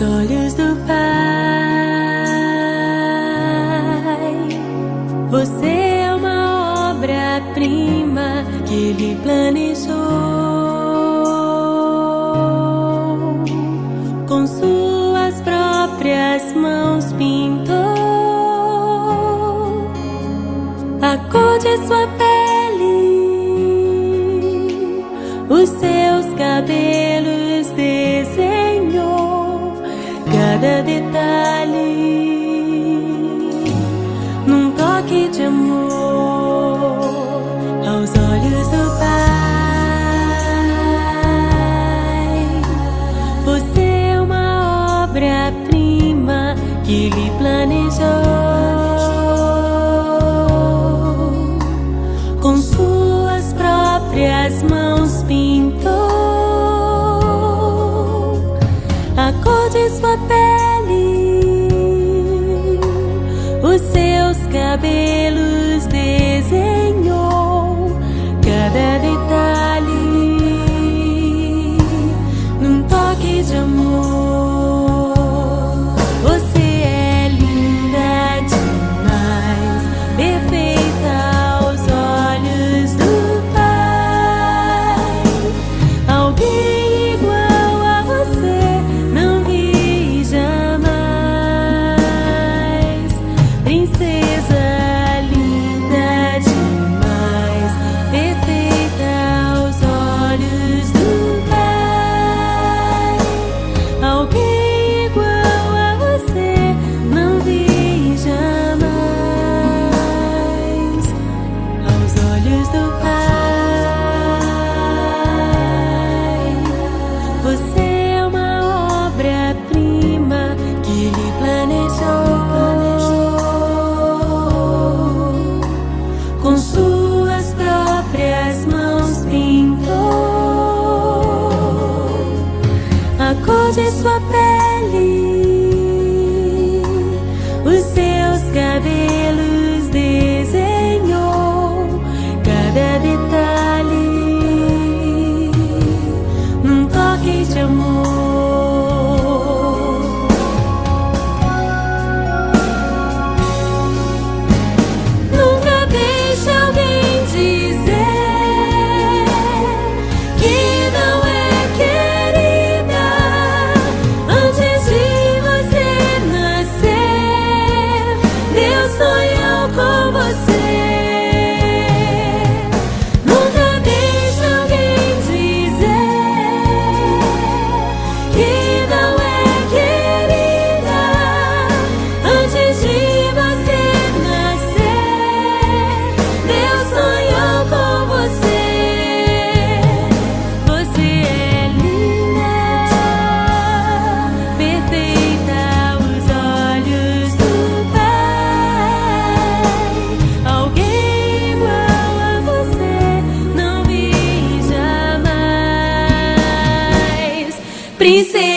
olhos do Pai. Você é uma obra-prima que Ele planejou. Com suas próprias mãos pintou a cor de sua pele, os seus cabelos desenhou cada detalhe num toque de amor aos olhos do Pai. Você é uma obra-prima que Ele planejou. Com suas próprias mãos pintou a cor de sua pele, os seus cabelos desenhou cada detalhe num toque de amor. Você é linda demais, perfeita aos olhos do Pai. Alguém igual a você não vi jamais. Princesa linda demais, perfeita aos olhos do Pai. Alguém igual a você não vi jamais. Aos olhos do Pai, você é uma obra-prima que Ele planejou. Com suas próprias mãos pintou a cor de sua pele, os seus cabelos desenhou cada detalhe num toque de amor. Nunca deixe alguém dizer que não é querida antes de você nascer. Deus sonhou com você. Nunca deixe alguém dizer que não é querida antes de você nascer. Deus sonhou com você. Você é linda, perfeita aos olhos do Pai. Alguém igual a você não vi jamais. Princesa